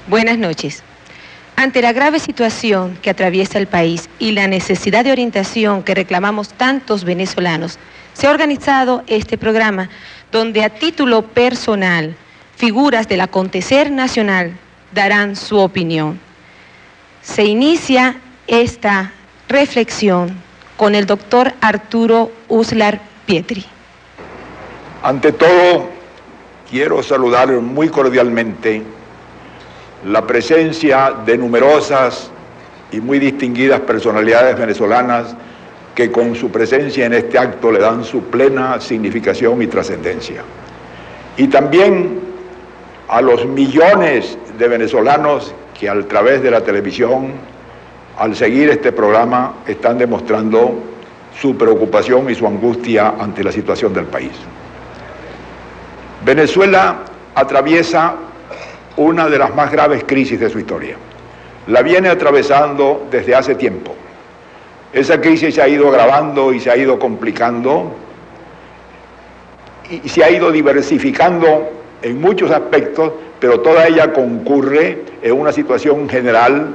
Buenas noches. Ante la grave situación que atraviesa el país y la necesidad de orientación que reclamamos tantos venezolanos, se ha organizado este programa donde a título personal figuras del acontecer nacional darán su opinión. Se inicia esta reflexión con el doctor Arturo Uslar Pietri. Ante todo, quiero saludar muy cordialmente la presencia de numerosas y muy distinguidas personalidades venezolanas que con su presencia en este acto le dan su plena significación y trascendencia. Y también a los millones de venezolanos que a través de la televisión, al seguir este programa, están demostrando su preocupación y su angustia ante la situación del país. Venezuela atraviesa una de las más graves crisis de su historia. La viene atravesando desde hace tiempo. Esa crisis se ha ido agravando y se ha ido complicando y se ha ido diversificando en muchos aspectos, pero toda ella concurre en una situación general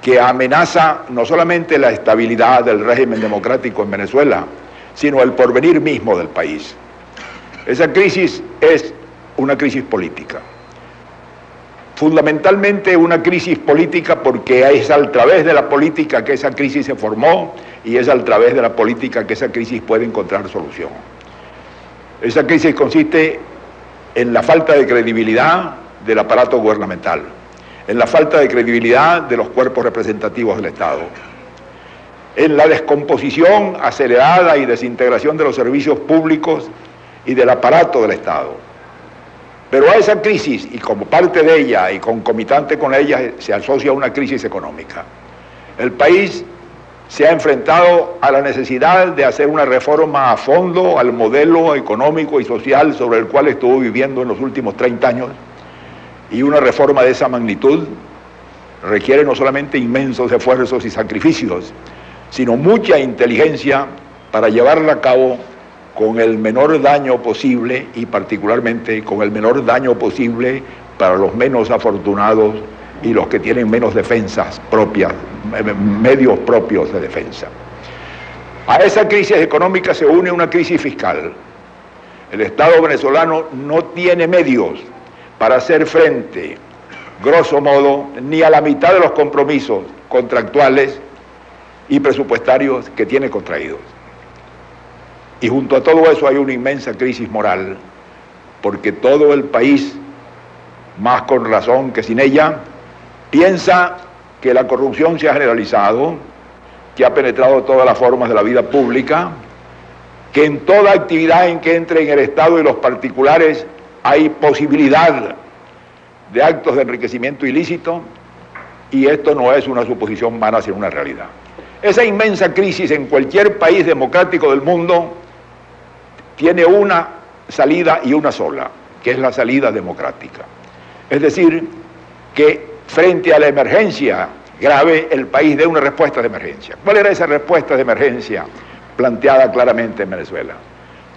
que amenaza no solamente la estabilidad del régimen democrático en Venezuela, sino el porvenir mismo del país. Esa crisis es una crisis política. Fundamentalmente una crisis política porque es a través de la política que esa crisis se formó y es a través de la política que esa crisis puede encontrar solución. Esa crisis consiste en la falta de credibilidad del aparato gubernamental, en la falta de credibilidad de los cuerpos representativos del Estado, en la descomposición acelerada y desintegración de los servicios públicos y del aparato del Estado. Pero a esa crisis, y como parte de ella y concomitante con ella, se asocia una crisis económica. El país se ha enfrentado a la necesidad de hacer una reforma a fondo al modelo económico y social sobre el cual estuvo viviendo en los últimos 30 años, y una reforma de esa magnitud requiere no solamente inmensos esfuerzos y sacrificios, sino mucha inteligencia para llevarla a cabo con el menor daño posible y particularmente con el menor daño posible para los menos afortunados y los que tienen menos defensas propias, medios propios de defensa. A esa crisis económica se une una crisis fiscal. El Estado venezolano no tiene medios para hacer frente, grosso modo, ni a la mitad de los compromisos contractuales y presupuestarios que tiene contraídos. Y junto a todo eso hay una inmensa crisis moral, porque todo el país, más con razón que sin ella, piensa que la corrupción se ha generalizado, que ha penetrado todas las formas de la vida pública, que en toda actividad en que entre en el Estado y los particulares hay posibilidad de actos de enriquecimiento ilícito, y esto no es una suposición vana, sino una realidad. Esa inmensa crisis en cualquier país democrático del mundo tiene una salida y una sola, que es la salida democrática. Es decir, que frente a la emergencia grave, el país dé una respuesta de emergencia. ¿Cuál era esa respuesta de emergencia planteada claramente en Venezuela?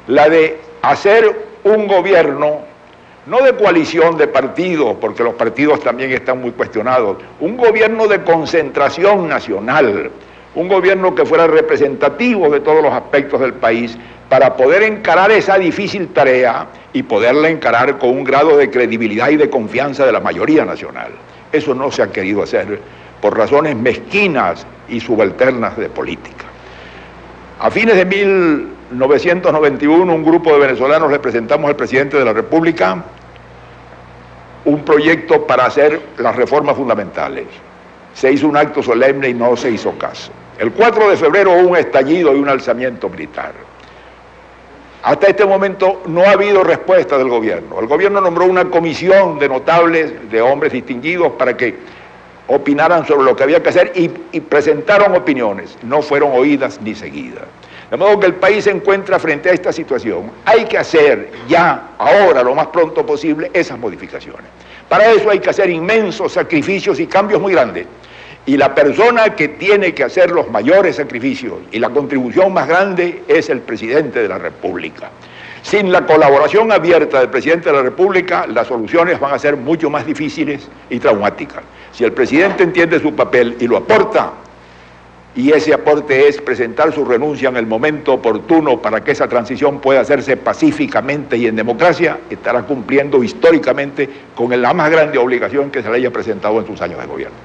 La de hacer un gobierno, no de coalición de partidos, porque los partidos también están muy cuestionados, un gobierno de concentración nacional, un gobierno que fuera representativo de todos los aspectos del país, para poder encarar esa difícil tarea y poderla encarar con un grado de credibilidad y de confianza de la mayoría nacional. Eso no se ha querido hacer por razones mezquinas y subalternas de política. A fines de 1991, un grupo de venezolanos le presentamos al presidente de la República un proyecto para hacer las reformas fundamentales. Se hizo un acto solemne y no se hizo caso. El 4 de febrero hubo un estallido y un alzamiento militar. Hasta este momento no ha habido respuesta del gobierno. El gobierno nombró una comisión de notables, de hombres distinguidos, para que opinaran sobre lo que había que hacer y presentaron opiniones. No fueron oídas ni seguidas. De modo que el país se encuentra frente a esta situación. Hay que hacer ya, ahora, lo más pronto posible, esas modificaciones. Para eso hay que hacer inmensos sacrificios y cambios muy grandes. Y la persona que tiene que hacer los mayores sacrificios y la contribución más grande es el presidente de la República. Sin la colaboración abierta del presidente de la República, las soluciones van a ser mucho más difíciles y traumáticas. Si el presidente entiende su papel y lo aporta, y ese aporte es presentar su renuncia en el momento oportuno para que esa transición pueda hacerse pacíficamente y en democracia, estará cumpliendo históricamente con la más grande obligación que se le haya presentado en sus años de gobierno.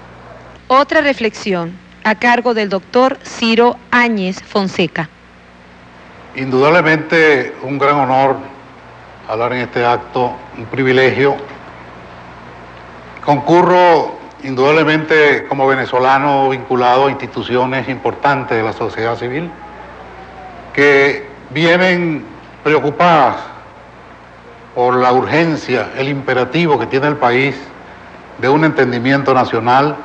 Otra reflexión a cargo del doctor Ciro Áñez Fonseca. Indudablemente un gran honor hablar en este acto, un privilegio. Concurro indudablemente como venezolano vinculado a instituciones importantes de la sociedad civil que vienen preocupadas por la urgencia, el imperativo que tiene el país de un entendimiento nacional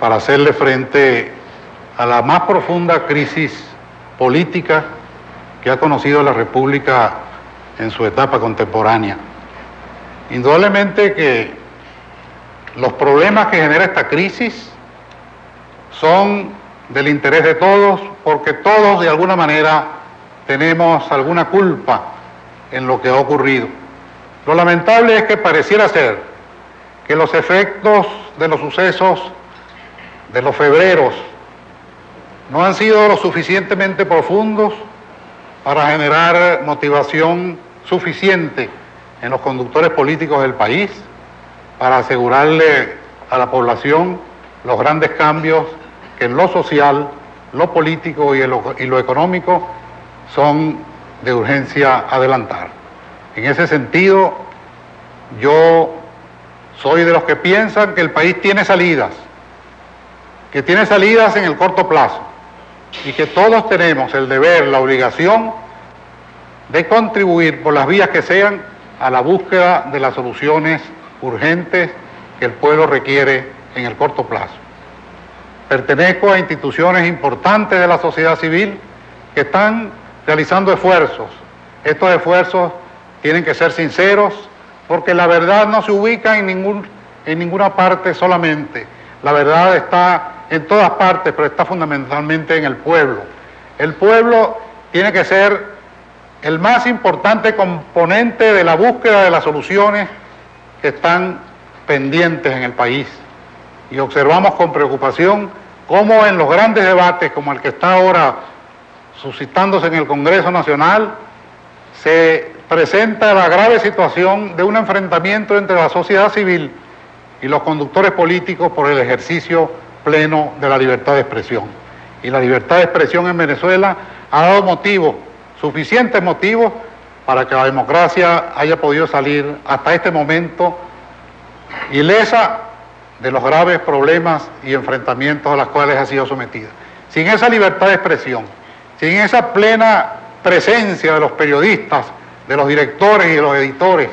para hacerle frente a la más profunda crisis política que ha conocido la República en su etapa contemporánea. Indudablemente que los problemas que genera esta crisis son del interés de todos, porque todos de alguna manera tenemos alguna culpa en lo que ha ocurrido. Lo lamentable es que pareciera ser que los efectos de los sucesos de los febreros no han sido lo suficientemente profundos para generar motivación suficiente en los conductores políticos del país para asegurarle a la población los grandes cambios que en lo social, lo político y lo económico son de urgencia adelantar. En ese sentido, yo soy de los que piensan que el país tiene salidas, que tiene salidas en el corto plazo y que todos tenemos el deber, la obligación de contribuir por las vías que sean a la búsqueda de las soluciones urgentes que el pueblo requiere en el corto plazo. Pertenezco a instituciones importantes de la sociedad civil que están realizando esfuerzos. Estos esfuerzos tienen que ser sinceros porque la verdad no se ubica en ninguna parte solamente. La verdad está en todas partes, pero está fundamentalmente en el pueblo. El pueblo tiene que ser el más importante componente de la búsqueda de las soluciones que están pendientes en el país. Y observamos con preocupación cómo en los grandes debates, como el que está ahora suscitándose en el Congreso Nacional, se presenta la grave situación de un enfrentamiento entre la sociedad civil y los conductores políticos por el ejercicio pleno de la libertad de expresión. Y la libertad de expresión en Venezuela ha dado motivos, suficientes motivos, para que la democracia haya podido salir hasta este momento ilesa de los graves problemas y enfrentamientos a los cuales ha sido sometida. Sin esa libertad de expresión, sin esa plena presencia de los periodistas, de los directores y de los editores,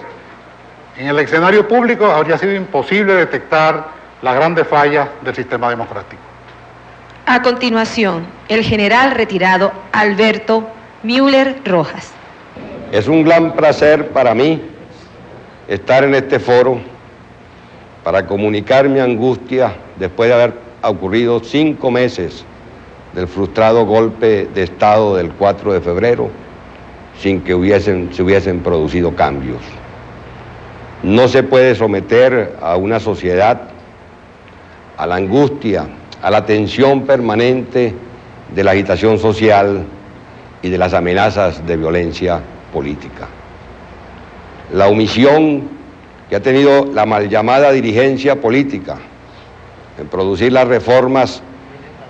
en el escenario público habría sido imposible detectar las grandes fallas del sistema democrático. A continuación, el general retirado Alberto Müller Rojas. Es un gran placer para mí estar en este foro para comunicar mi angustia después de haber ocurrido 5 meses del frustrado golpe de Estado del 4 de febrero sin que se hubiesen producido cambios. No se puede someter a una sociedad a la angustia, a la tensión permanente de la agitación social y de las amenazas de violencia política. La omisión que ha tenido la mal llamada dirigencia política en producir las reformas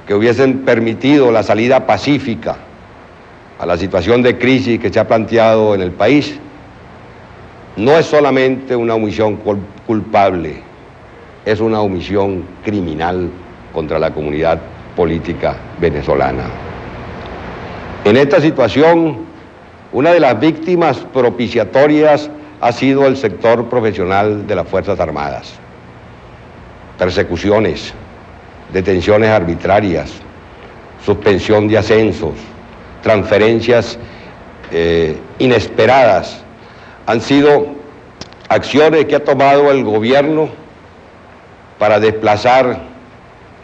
que hubiesen permitido la salida pacífica a la situación de crisis que se ha planteado en el país, no es solamente una omisión culpable, es una omisión criminal contra la comunidad política venezolana. En esta situación, una de las víctimas propiciatorias ha sido el sector profesional de las Fuerzas Armadas. Persecuciones, detenciones arbitrarias, suspensión de ascensos, transferencias inesperadas, han sido acciones que ha tomado el gobierno para desplazar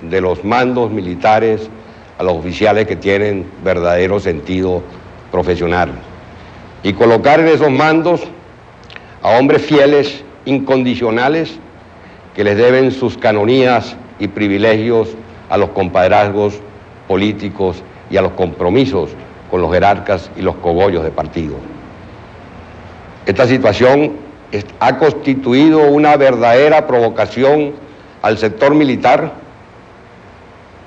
de los mandos militares a los oficiales que tienen verdadero sentido profesional. y colocar en esos mandos a hombres fieles, incondicionales, que les deben sus canonías y privilegios a los compadrazgos políticos y a los compromisos con los jerarcas y los cogollos de partido. Esta situación ha constituido una verdadera provocación al sector militar,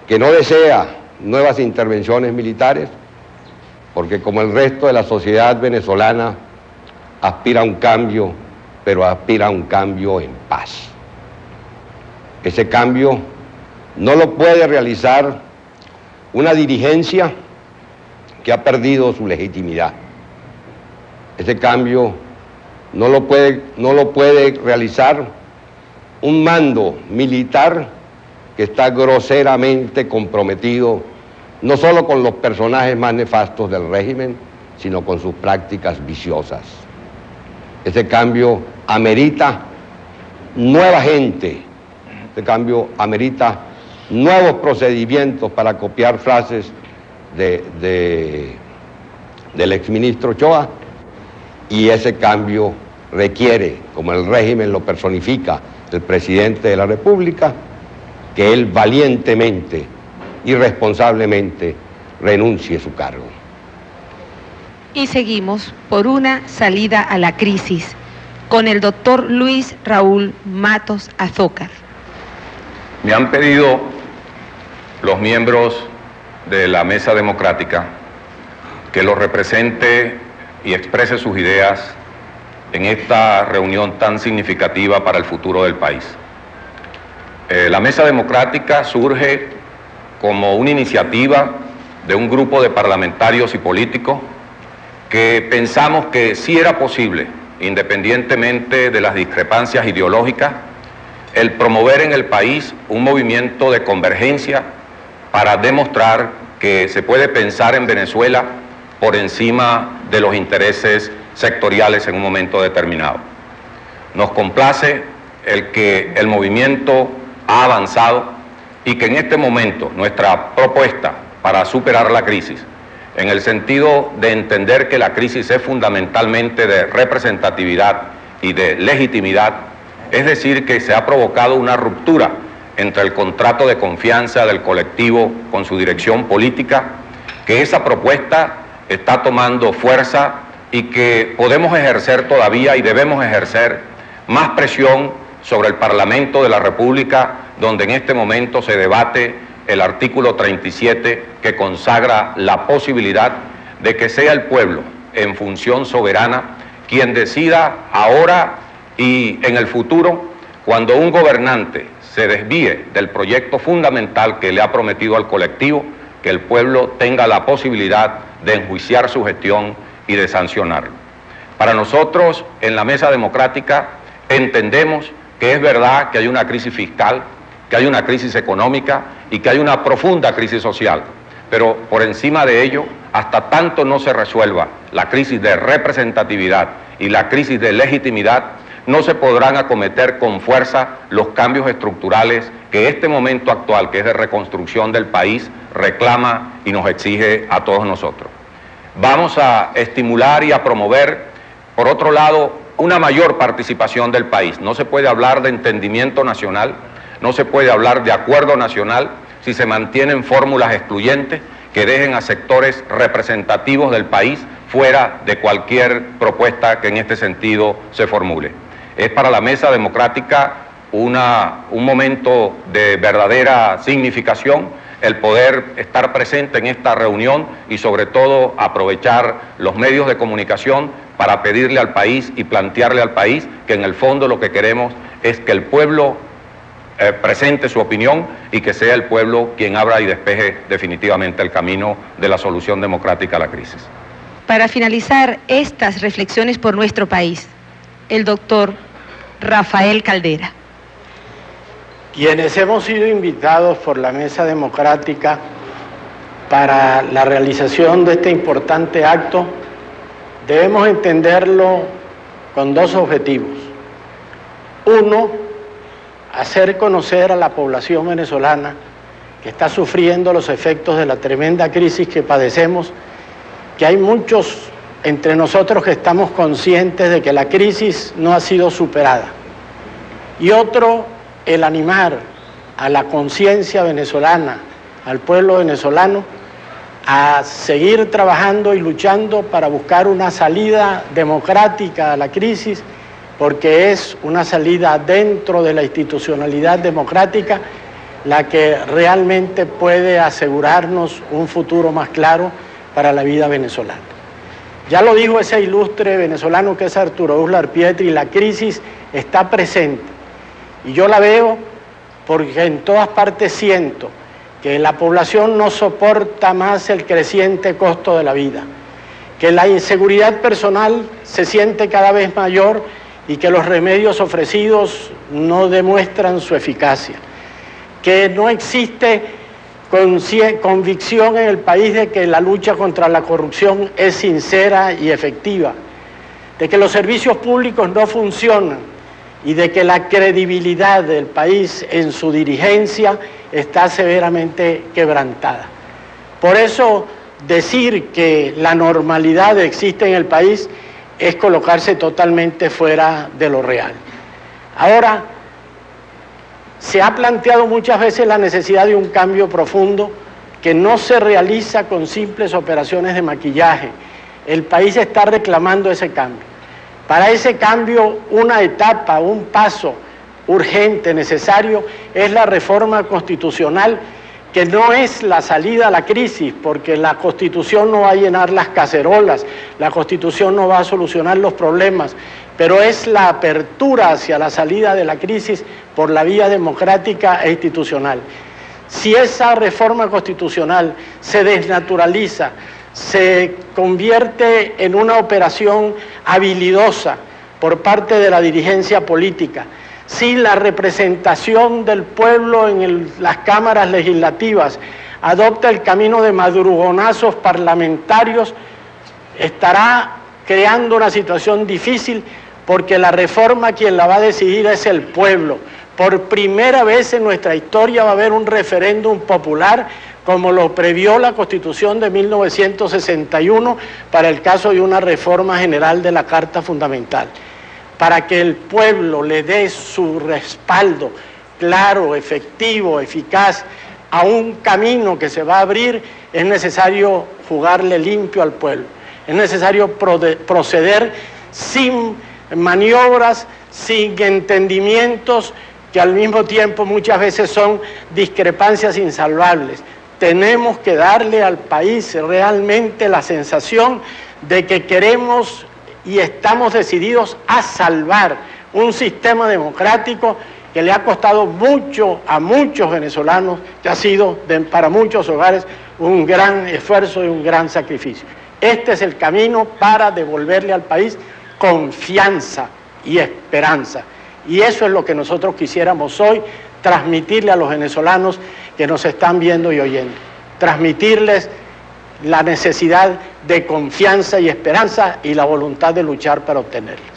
que no desea nuevas intervenciones militares, porque como el resto de la sociedad venezolana aspira a un cambio, pero aspira a un cambio en paz. Ese cambio no lo puede realizar una dirigencia que ha perdido su legitimidad. Ese cambio no lo puede realizar un mando militar que está groseramente comprometido no solo con los personajes más nefastos del régimen, sino con sus prácticas viciosas. Ese cambio amerita nueva gente, ese cambio amerita nuevos procedimientos para copiar frases del exministro Ochoa, y ese cambio requiere, como el régimen lo personifica el presidente de la República, que él valientemente y responsablemente renuncie a su cargo. Y seguimos por una salida a la crisis con el doctor Luis Raúl Matos Azócar. Me han pedido los miembros de la Mesa Democrática que los represente y exprese sus ideas en esta reunión tan significativa para el futuro del país. La Mesa Democrática surge como una iniciativa de un grupo de parlamentarios y políticos que pensamos que sí era posible, independientemente de las discrepancias ideológicas, el promover en el país un movimiento de convergencia para demostrar que se puede pensar en Venezuela por encima de los intereses sectoriales en un momento determinado. Nos complace el que el movimiento ha avanzado y que en este momento nuestra propuesta para superar la crisis, en el sentido de entender que la crisis es fundamentalmente de representatividad y de legitimidad, es decir, que se ha provocado una ruptura entre el contrato de confianza del colectivo con su dirección política, que esa propuesta está tomando fuerza y que podemos ejercer todavía y debemos ejercer más presión sobre el Parlamento de la República, donde en este momento se debate el artículo 37 que consagra la posibilidad de que sea el pueblo en función soberana quien decida ahora y en el futuro, cuando un gobernante se desvíe del proyecto fundamental que le ha prometido al colectivo, que el pueblo tenga la posibilidad de enjuiciar su gestión y de sancionarlo. Para nosotros, en la Mesa Democrática, entendemos que es verdad que hay una crisis fiscal, que hay una crisis económica y que hay una profunda crisis social, pero por encima de ello, hasta tanto no se resuelva la crisis de representatividad y la crisis de legitimidad, no se podrán acometer con fuerza los cambios estructurales que este momento actual, que es de reconstrucción del país, reclama y nos exige a todos nosotros. Vamos a estimular y a promover, por otro lado, una mayor participación del país. No se puede hablar de entendimiento nacional, no se puede hablar de acuerdo nacional si se mantienen fórmulas excluyentes que dejen a sectores representativos del país fuera de cualquier propuesta que en este sentido se formule. Es para la Mesa Democrática un momento de verdadera significación el poder estar presente en esta reunión y sobre todo aprovechar los medios de comunicación para pedirle al país y plantearle al país que en el fondo lo que queremos es que el pueblo presente su opinión y que sea el pueblo quien abra y despeje definitivamente el camino de la solución democrática a la crisis. Para finalizar estas reflexiones por nuestro país, el doctor Rafael Caldera. Quienes hemos sido invitados por la Mesa Democrática para la realización de este importante acto, debemos entenderlo con dos objetivos. Uno, hacer conocer a la población venezolana que está sufriendo los efectos de la tremenda crisis que padecemos, que hay muchos entre nosotros que estamos conscientes de que la crisis no ha sido superada. Y otro, el animar a la conciencia venezolana, al pueblo venezolano, a seguir trabajando y luchando para buscar una salida democrática a la crisis, porque es una salida dentro de la institucionalidad democrática la que realmente puede asegurarnos un futuro más claro para la vida venezolana. Ya lo dijo ese ilustre venezolano que es Arturo Uslar Pietri, la crisis está presente y yo la veo porque en todas partes siento que la población no soporta más el creciente costo de la vida, que la inseguridad personal se siente cada vez mayor y que los remedios ofrecidos no demuestran su eficacia, que no existe convicción en el país de que la lucha contra la corrupción es sincera y efectiva, de que los servicios públicos no funcionan y de que la credibilidad del país en su dirigencia está severamente quebrantada. Por eso, decir que la normalidad existe en el país es colocarse totalmente fuera de lo real. Ahora, se ha planteado muchas veces la necesidad de un cambio profundo que no se realiza con simples operaciones de maquillaje. El país está reclamando ese cambio. Para ese cambio, una etapa, un paso urgente, necesario, es la reforma constitucional, que no es la salida a la crisis, porque la Constitución no va a llenar las cacerolas, la Constitución no va a solucionar los problemas, pero es la apertura hacia la salida de la crisis por la vía democrática e institucional. Si esa reforma constitucional se desnaturaliza, se convierte en una operación habilidosa por parte de la dirigencia política, si la representación del pueblo en las cámaras legislativas adopta el camino de madrugonazos parlamentarios, estará creando una situación difícil, porque la reforma quien la va a decidir es el pueblo. Por primera vez en nuestra historia va a haber un referéndum popular, como lo previó la Constitución de 1961 para el caso de una reforma general de la Carta Fundamental. Para que el pueblo le dé su respaldo claro, efectivo, eficaz a un camino que se va a abrir, es necesario jugarle limpio al pueblo. Es necesario proceder sin maniobras, sin entendimientos, que al mismo tiempo muchas veces son discrepancias insalvables. Tenemos que darle al país realmente la sensación de que queremos y estamos decididos a salvar un sistema democrático que le ha costado mucho a muchos venezolanos, que ha sido para muchos hogares un gran esfuerzo y un gran sacrificio. Este es el camino para devolverle al país confianza y esperanza. Y eso es lo que nosotros quisiéramos hoy transmitirle a los venezolanos que nos están viendo y oyendo. Transmitirles la necesidad de confianza y esperanza y la voluntad de luchar para obtenerla.